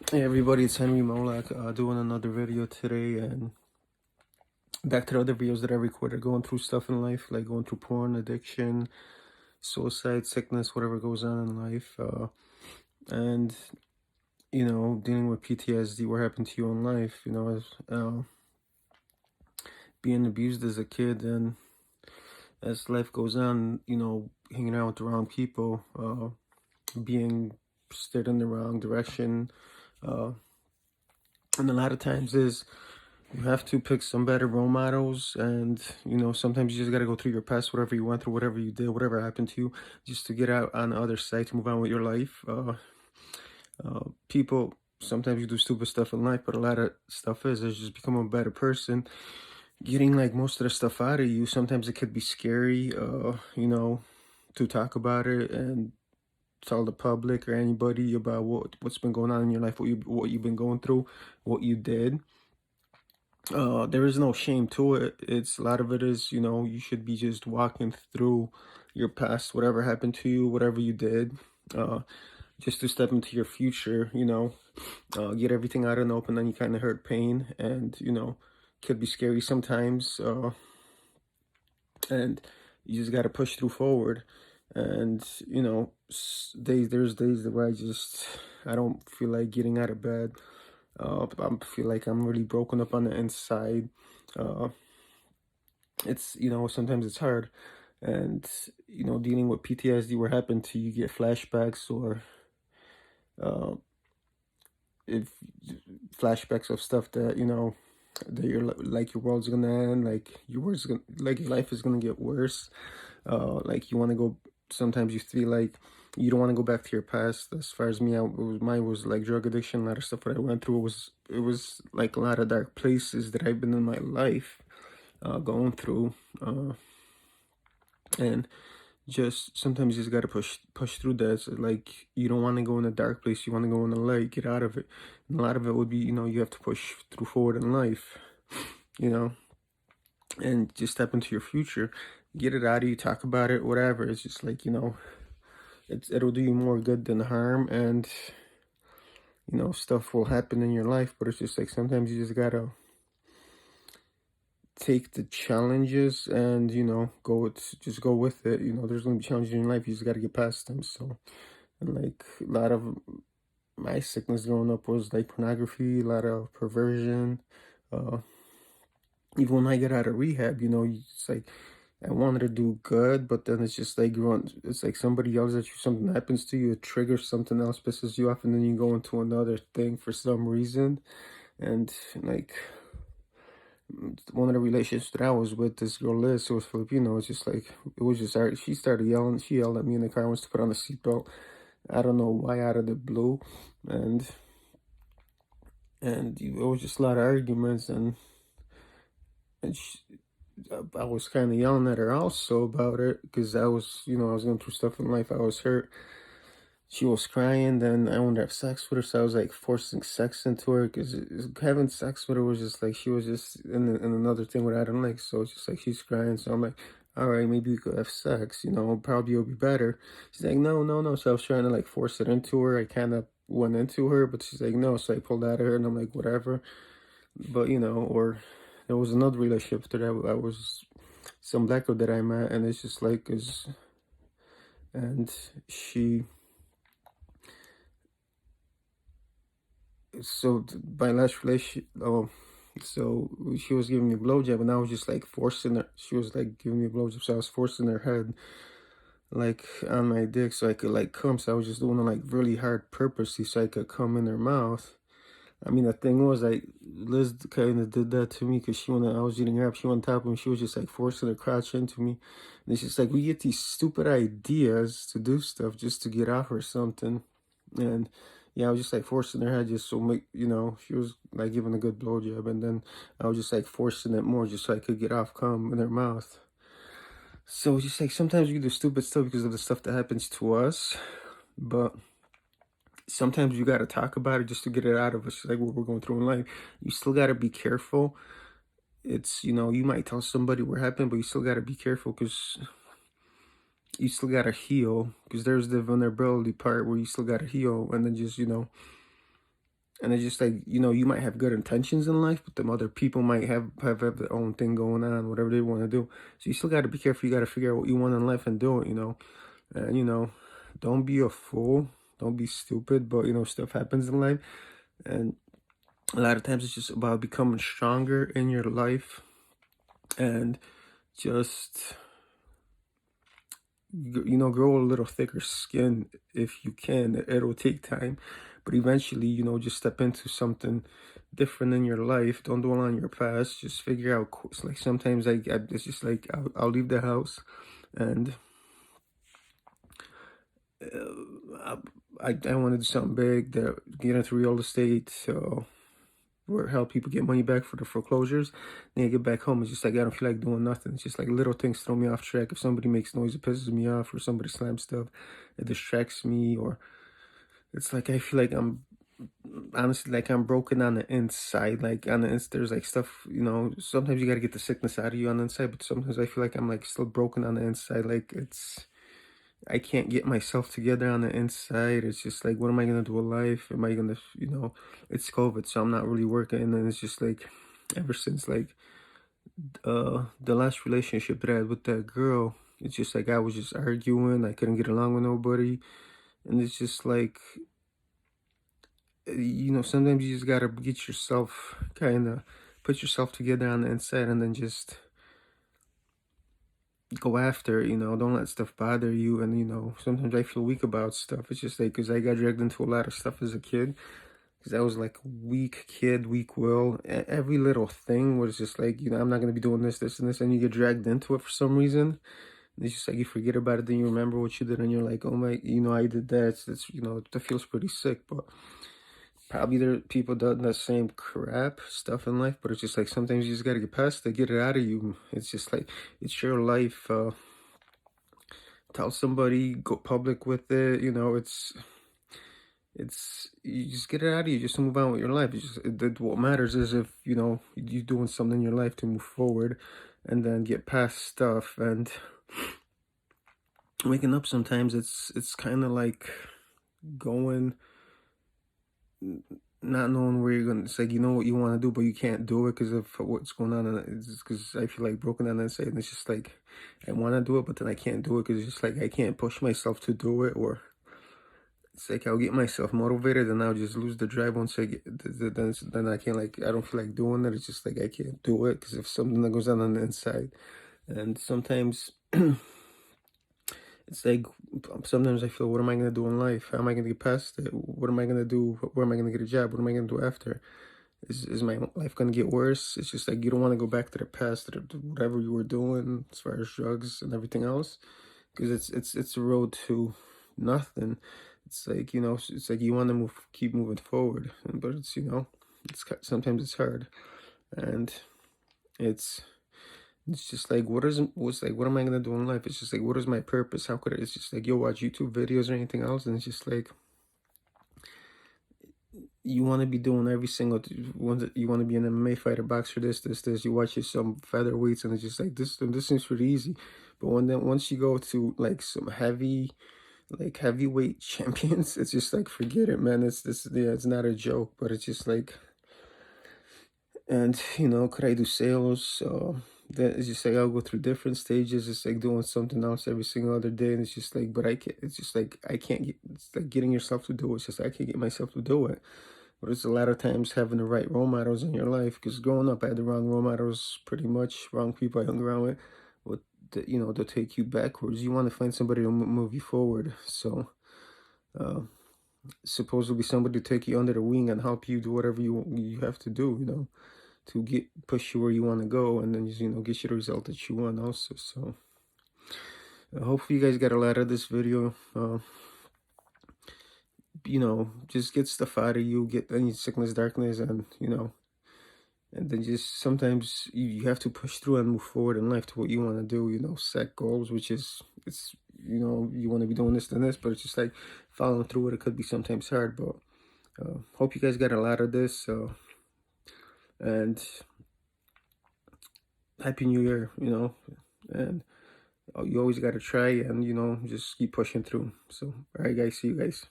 Hey everybody, it's Henry Molak doing another video today, and back to the other videos that I recorded, going through stuff in life, like going through porn, addiction, suicide, sickness, whatever goes on in life, and dealing with PTSD, what happened to you in life, as being abused as a kid, and as life goes on, hanging out with the wrong people, being steered in the wrong direction, uh, and a lot of times is you have to pick some better role models, and sometimes you just got to go through your past, whatever you went through, whatever you did, whatever happened to you, just to get out on the other side, to move on with your life. People sometimes you do stupid stuff in life, but a lot of stuff is just become a better person, getting like most of the stuff out of you. Sometimes it could be scary, to talk about it and tell the public or anybody about what's been going on in your life, what you've been going through, what you did. There is no shame to it. It's a lot of it is, you should be just walking through your past, whatever happened to you, whatever you did, uh, just to step into your future, get everything out in the open. Then you kind of hurt pain, and, could be scary sometimes. And you just got to push through forward. And, there's days where I don't feel like getting out of bed. I feel like I'm really broken up on the inside. Uh, it's sometimes it's hard, and dealing with PTSD, what happened to you, get flashbacks, or uh, if flashbacks of stuff that that you're like your world's gonna end, like like your life is gonna get worse. Like you want to go. Sometimes you feel like you don't want to go back to your past. As far as me, mine was like drug addiction. A lot of stuff that I went through was like a lot of dark places that I've been in my life, going through, and just sometimes you just gotta push through that. So, like, you don't want to go in a dark place. You want to go in the light. Get out of it. And a lot of it would be, you have to push through forward in life. You know, and just step into your future, get it out of you, talk about it, whatever. It's just like, it'll do you more good than harm, and stuff will happen in your life, but it's just like sometimes you just gotta take the challenges and just go with it. There's gonna be challenges in your life, you just gotta get past them. So, and like a lot of my sickness growing up was like pornography, a lot of perversion. uh Even when I get out of rehab, it's like I wanted to do good, but then it's just like it's like somebody yells at you, something happens to you, it triggers something else, pisses you off, and then you go into another thing for some reason. And like one of the relationships that I was with, this girl Liz, who was Filipino, it's just like it was just she started yelling. She yelled at me in the car, wants to put on a seatbelt. I don't know why, out of the blue, and it was just a lot of arguments, and I was kind of yelling at her also about it, because I was, I was going through stuff in life. I was hurt. She was crying. Then I wanted to have sex with her, so I was like forcing sex into her, because having sex with her was just like she was just in another thing what I don't like. So it's just like she's crying, so I'm like, all right, maybe we could have sex. Probably it'll be better. She's like, no, no, no. So I was trying to like force it into her. I kind of went into her, but she's like, no. So I pulled out of her, and I'm like, whatever. But or there was another relationship that I was some black girl that I met, and it's just like is, and she, my last relationship, so she was giving me a blowjob, and I was just like forcing her. She was like giving me a blowjob, so I was forcing her head like on my dick so I could like come. So I was just doing it like really hard purposely so I could come in her mouth. I mean, the thing was, like, Liz kind of did that to me, because I was eating her up, she went on top of me, she was just like forcing her crotch into me. And it's just like, we get these stupid ideas to do stuff just to get off or something. And yeah, I was just like forcing her head just so she was like giving a good blowjob, and then I was just like forcing it more just so I could get off cum in her mouth. So it's just like sometimes we do stupid stuff because of the stuff that happens to us, but sometimes you got to talk about it just to get it out of us, like what we're going through in life. You still got to be careful. It's, you might tell somebody what happened, but you still got to be careful, because you still got to heal, because there's the vulnerability part where you still got to heal, and then just, And it's just like, you know, you might have good intentions in life, but them other people might have their own thing going on, whatever they want to do. So you still got to be careful. You got to figure out what you want in life and do it, you know. And, you know, don't be a fool. Don't be stupid, but, you know, stuff happens in life. And a lot of times it's just about becoming stronger in your life and just, you know, grow a little thicker skin if you can. It'll take time, but eventually, you know, just step into something different in your life. Don't dwell on your past. Just figure out. It's like sometimes it's just like I'll leave the house, and I want to do something big. That get into real estate. So or help people get money back for the foreclosures. Then I get back home, it's just like I don't feel like doing nothing. It's just like little things throw me off track. If somebody makes noise, it pisses me off, or somebody slams stuff, it distracts me, or it's like I feel like I'm honestly like I'm broken on the inside. Like on the there's like stuff, you know, sometimes you gotta get the sickness out of you on the inside, but sometimes I feel like I'm like still broken on the inside. Like I can't get myself together on the inside. It's just like, what am I gonna do with life? Am I gonna, you know, it's COVID, so I'm not really working. And it's just like, ever since like the last relationship that I had with that girl, it's just like I was just arguing. I couldn't get along with nobody, and it's just like, you know, sometimes you just gotta get yourself kind of put yourself together on the inside, and then just go after it, you know, don't let stuff bother you. And, you know, sometimes I feel weak about stuff. It's just like, because I got dragged into a lot of stuff as a kid, because I was like weak kid, weak will. Every little thing was just like, you know, I'm not going to be doing this, this, and this. And you get dragged into it for some reason. And it's just like you forget about it, then you remember what you did, and you're like, oh my, you know, I did that. It's you know, that feels pretty sick. But probably there are people done the same crap stuff in life, but it's just like sometimes you just gotta get past it, get it out of you. It's just like it's your life. Tell somebody, go public with it. You know, it's you just get it out of you, just move on with your life. It's just what matters is if you know you're doing something in your life to move forward, and then get past stuff. And waking up sometimes it's kind of like going, not knowing where you're gonna. It's like you know what you want to do, but you can't do it because of what's going on. And it's just because I feel like broken down inside, and it's just like I want to do it, but then I can't do it because it's just like I can't push myself to do it, or it's like I'll get myself motivated and I'll just lose the drive once I get. Then I can't, like, I don't feel like doing it. It's just like I can't do it because of something that goes on the inside. And sometimes it's like sometimes I feel, what am I gonna do in life? How am I gonna get past it? What am I gonna do? Where am I gonna get a job? What am I gonna do after? Is my life gonna get worse? It's just like you don't want to go back to the past, to whatever you were doing as far as drugs and everything else, because it's a road to nothing. It's like, you know, it's like you want to keep moving forward, but it's, you know, sometimes it's hard, and it's it's just like what's like, what am I gonna do in life? It's just like, what is my purpose? How could I? It's just like, you'll watch YouTube videos or anything else, and it's just like you want to be doing every single one. You want to be an MMA fighter, boxer, this. You watch some featherweights, and it's just like this seems pretty easy. But once you go to like some heavyweight champions, it's just like, forget it, man. Yeah, it's not a joke, but it's just like, and you know, could I do sales? That it's just like I'll go through different stages. It's like doing something else every single other day, and it's just like, but I can't. It's just like I can't get. It's like getting yourself to do it. It's just I can't get myself to do it. But it's a lot of times having the right role models in your life. Because growing up, I had the wrong role models, pretty much wrong people I hung around with. You know, they'll take you backwards. You want to find somebody to move you forward. So, uh, supposedly somebody to take you under the wing and help you do whatever you have to do. You know, to push you where you want to go, and then, you know, get you the result that you want also. So hopefully you guys got a lot of this video. You know, just get stuff out of you, get any sickness, darkness, and you know, and then just sometimes you have to push through and move forward in life to what you want to do. You know, set goals, which is, it's, you know, you want to be doing this and this, but it's just like following through it. It could be sometimes hard, but hope you guys got a lot of this. And Happy New Year, you know, and you always got to try, and, you know, just keep pushing through. So, all right, guys, see you guys.